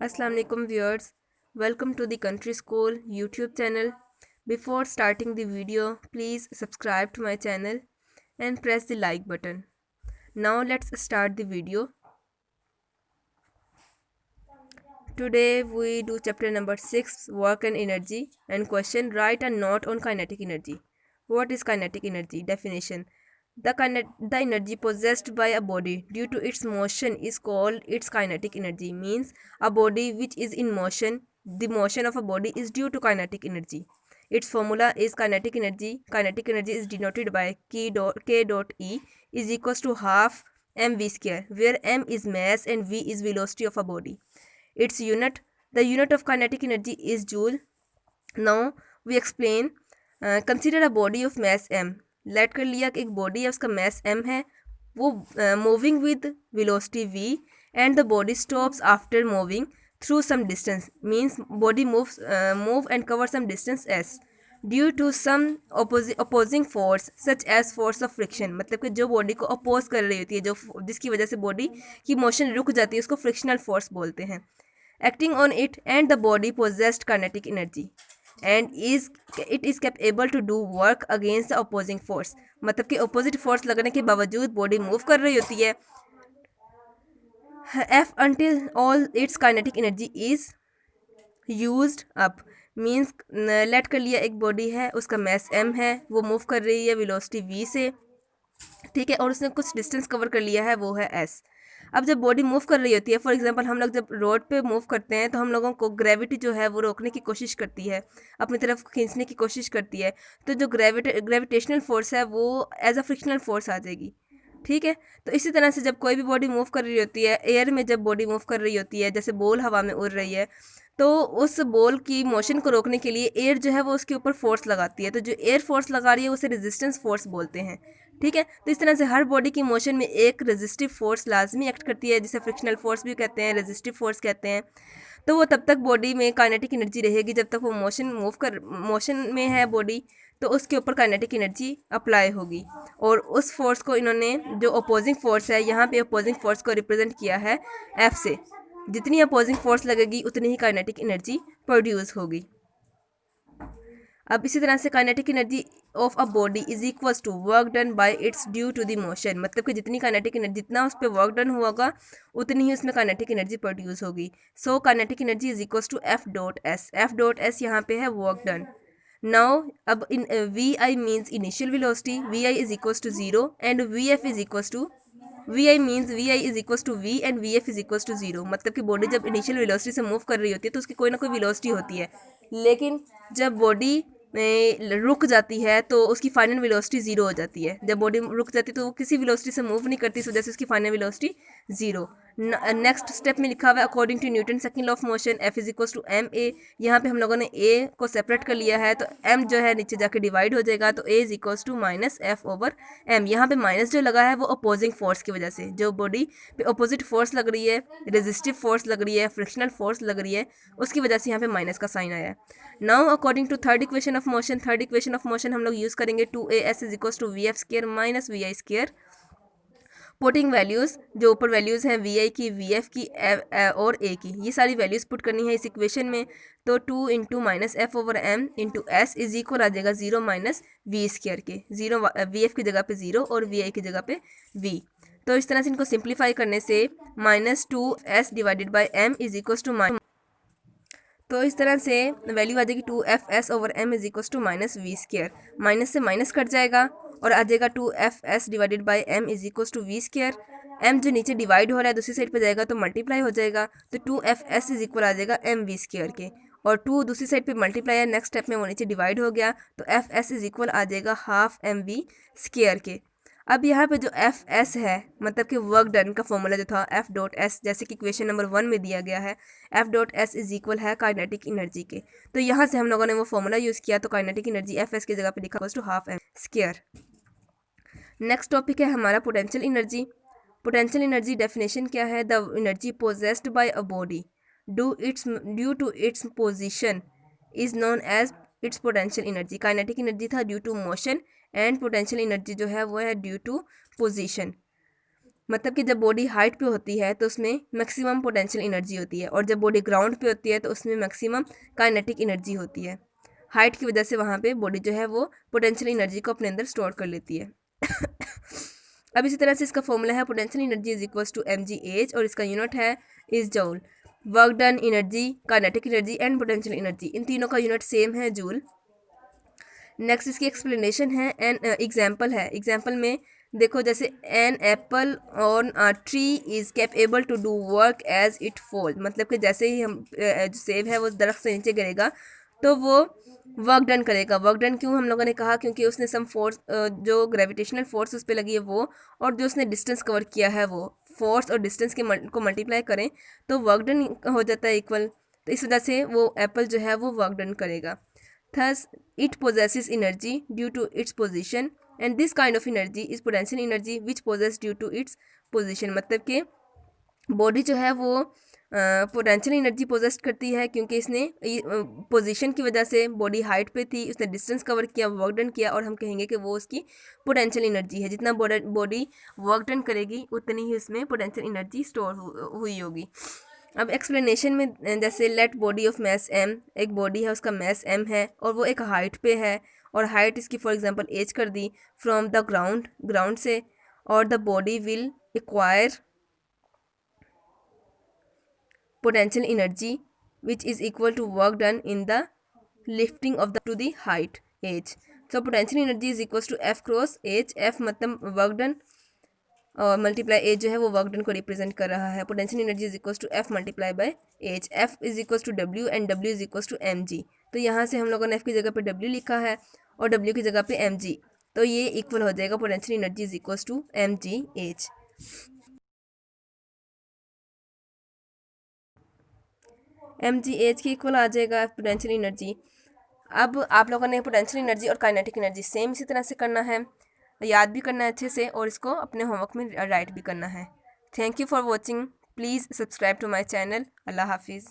Assalamu alaikum viewers. Welcome to the Country School YouTube channel. Before starting the video, please subscribe to my channel and press the like button. Now let's start the video. Today we do chapter number 6, work and energy, and question: write a note on kinetic energy. What is kinetic energy? Definition: the energy possessed by a body due to its motion is called its kinetic energy. Means a body which is in motion, the motion of a body is due to kinetic energy. Its formula is kinetic energy. Kinetic energy is denoted by K dot E is equals to half mv square, where m is mass and v is velocity of a body. Its unit, the unit of kinetic energy is joule. Now we explain. Consider a body of mass m. Let कर लिया कि एक बॉडी है, उसका mess m है, वो moving with velocity v and the body stops after moving through some distance. Means body move and cover some distance s due to some opposing force such as force of friction. मतलब कि जो body को oppose कर रही होती है, जो जिसकी वजह से बॉडी की मोशन रुक जाती है, उसको फ्रिक्शनल फोर्स बोलते हैं. Acting on it and the body possessed kinetic energy and it is capable to do work against the opposing force. मतलब कि opposite force लगने के बावजूद बॉडी मूव कर रही होती है. F until all its kinetic energy is used up. Means let कर लिया एक बॉडी है, उसका मैस m है, वो मूव कर रही है वेलोसिटी v से, ठीक है, और उसने कुछ डिस्टेंस कवर कर लिया है, वो है s. अब जब बॉडी मूव कर रही होती है, फॉर एग्जांपल हम लोग जब रोड पे मूव करते हैं तो हम लोगों को ग्रेविटी जो है वो रोकने की कोशिश करती है, अपनी तरफ खींचने की कोशिश करती है. तो जो ग्रेविटेशनल फोर्स है वो एज अ फ्रिक्शनल फोर्स आ जाएगी. ठीक है. तो इसी तरह से जब कोई भी बॉडी मूव कर रही होती है, एयर में जब बॉडी मूव कर रही होती है, जैसे बॉल हवा में उड़ रही है, तो उस बॉल की मोशन को रोकने के लिए एयर जो है वो उसके ऊपर फोर्स लगाती है. तो जो एयर फोर्स लगा रही है उसे रेजिस्टेंस फोर्स बोलते हैं. ठीक है. तो इस तरह से हर बॉडी की मोशन में एक रेजिस्टिव फोर्स लाजमी एक्ट करती है, जिसे फ्रिक्शनल फोर्स भी कहते हैं, रेजिस्टिव फोर्स कहते हैं. तो वो तब तक बॉडी में काइनेटिक एनर्जी रहेगी जब तक वो मोशन में है बॉडी, तो उसके ऊपर काइनेटिक एनर्जी अप्लाई होगी. और उस फोर्स को इन्होंने, जो अपोजिंग फोर्स है, यहाँ पे अपोजिंग फोर्स को रिप्रेजेंट किया है एफ से. जितनी अपोजिंग फोर्स लगेगी उतनी ही काइनेटिक एनर्जी प्रोड्यूस होगी. अब इसी तरह से kinetic energy of a body is equals to work done by its due to the motion. मतलब कि जितनी काइनेटिक एनर्जी, जितना उस पर वर्क डन होगा उतनी ही उसमें काइनेटिक एनर्जी प्रोड्यूस होगी. So kinetic energy is equals to F dot S. F dot S यहाँ पे है वर्क डन. नाउ अब इन V I means initial velocity, V I is equals to zero, and V F is equals to V I means V I is equals to V and V F is equals to zero. मतलब कि body जब initial velocity से move कर रही होती है तो उसकी कोई ना कोई वेलोसिटी होती है, लेकिन जब बॉडी रुक जाती है तो उसकी फाइनल वेलोसिटी ज़ीरो हो जाती है. जब बॉडी रुक जाती है तो वो किसी वेलोसिटी से मूव नहीं करती, इस वजह से उसकी final velocity zero. Next step में लिखा हुआ है according to Newton second law of motion F is equals to M A. यहाँ पे हम लोगों ने ए को सेपरेट कर लिया है, तो एम जो है नीचे जाके डिवाइड हो जाएगा, तो A is equals to minus F over M. यहाँ पे माइनस जो लगा है वो अपोजिंग फोर्स की वजह से, जो बॉडी पे अपोजिट फोर्स लग रही है, रेजिस्टिव फोर्स लग रही है, फ्रिक्शनल फोर्स लग रही है, उसकी वजह से यहाँ पे माइनस का साइन आया है. Now according to third equation of motion हम लोग यूज़ करेंगे two A S is equals to V F square minus V I square. Putting values, जो ऊपर वैल्यूज़ हैं वी आई की, वी एफ की और ए की, ये सारी वैल्यूज़ पुट करनी है इस इक्वेशन में. तो two into minus F over M into S is equal आ जाएगा ज़ीरो माइनस वी स्केयर के. ज़ीरो वी एफ की जगह पे ज़ीरो और वी आई की जगह पे वी. तो इस तरह से इनको सिंप्लीफाई करने से minus two S divided by M is equals to तो इस तरह से वैल्यू आ जाएगी two F S over M is equals to minus V square. Minus से माइनस कट जाएगा और आ जाएगा two F S divided by M is equals to V square. M जो नीचे डिवाइड हो रहा है दूसरी साइड पे जाएगा तो मल्टीप्लाई हो जाएगा, तो two F S is equal आ जाएगा एम वी स्केयर के. और टू दूसरी साइड पे मल्टीप्लाई है, नेक्स्ट स्टेप में वो नीचे डिवाइड हो गया, तो एफ एस इज इक्वल आ जाएगा हाफ एम वी स्केयर के. अब यहाँ पे जो एफ एस है, मतलब कि वर्क डन का फॉर्मूला जो था एफ डॉट एस, जैसे कि क्वेश्चन नंबर 1 में दिया गया है, F dot S is equal है काइनेटिक एनर्जी के. तो यहाँ से हम लोगों ने वो फॉर्मूला यूज़ किया, तो काइनेटिक एनर्जी एफ एस की जगह पे लिखा two half M square. Next topic है हमारा potential energy. Potential energy definition क्या है? The energy possessed by a body due to its position is known as its potential energy. Kinetic energy था due to motion, and potential energy जो है वो है due to position. मतलब कि जब बॉडी हाइट पे होती है तो उसमें मैक्सिमम पोटेंशियल एनर्जी होती है, और जब बॉडी ग्राउंड पे होती है तो उसमें मैक्सिमम काइनेटिक एनर्जी होती है। हाइट की वजह से वहाँ पे बॉडी जो है वो पोटेंशियल एनर्जी को अपने अंदर स्टोर कर लेती है। अब इसी तरह से इसका फॉर्मूला है potential energy is equals to mgh, और इसका यूनिट है is joule. Work done energy, kinetic energy and potential energy, इन तीनों का यूनिट सेम है, जूल। नेक्स्ट इसकी एक्सप्लेनेशन है, एन एग्जाम्पल है। एग्जाम्पल में देखो, जैसे an apple on a tree is capable to do work as it fall, मतलब कि जैसे ही हम जो सेब है वो दरख्त से नीचे गिरेगा तो वो वर्क डन करेगा। वर्क डन क्यों हम लोगों ने कहा, क्योंकि उसने सम फोर्स, जो ग्रेविटेशनल फोर्स उस पर लगी है वो, और जो उसने डिस्टेंस कवर किया है वो फोर्स और डिस्टेंस के को मल्टीप्लाई करें तो वर्क डन हो जाता है इक्वल। तो इस वजह से वो एप्पल जो है वो वर्क डन करेगा। Thus, it possesses energy due to its position, and this kind of energy is potential energy which possesses due to its position। मतलब कि बॉडी जो है वो पोटेंशियल एनर्जी पोजेस करती है क्योंकि इसने पोजीशन की वजह से, बॉडी हाइट पे थी, उसने डिस्टेंस कवर किया, वर्क डन किया, और हम कहेंगे कि वो उसकी पोटेंशियल एनर्जी है। जितना बॉडी वर्क डन करेगी उतनी ही उसमें पोटेंशियल एनर्जी स्टोर हुई होगी। अब एक्सप्लेनेशन में जैसे let body of mass m, एक बॉडी है उसका मैस m है और वो एक हाइट पे है, और हाइट इसकी फॉर एग्जांपल एज कर दी फ्रॉम द ग्राउंड से, और the body will acquire potential energy which is equal to work done in the lifting of the to the height h। so potential energy is equals to f cross h। f मतलब work done और multiply as जो है वो work done को represent कर रहा है। Potential energy is equals to F multiply by H. F is equals to W and W is equals to M G. तो यहाँ से हम लोगों ने एफ की जगह पे डब्ल्यू लिखा है और डब्ल्यू की जगह पे एम जी, तो ये इक्वल हो जाएगा potential energy is equals to M G H. M G H की इक्वल आ जाएगा पोटेंशियल एनर्जी। अब आप लोगों ने पोटेंशियल एनर्जी और काइनेटिक एनर्जी सेम इसी तरह से करना है, याद भी करना है अच्छे से, और इसको अपने होमवर्क में राइट भी करना है। Thank you for watching. Please subscribe to my channel. अल्लाह हाफिज़।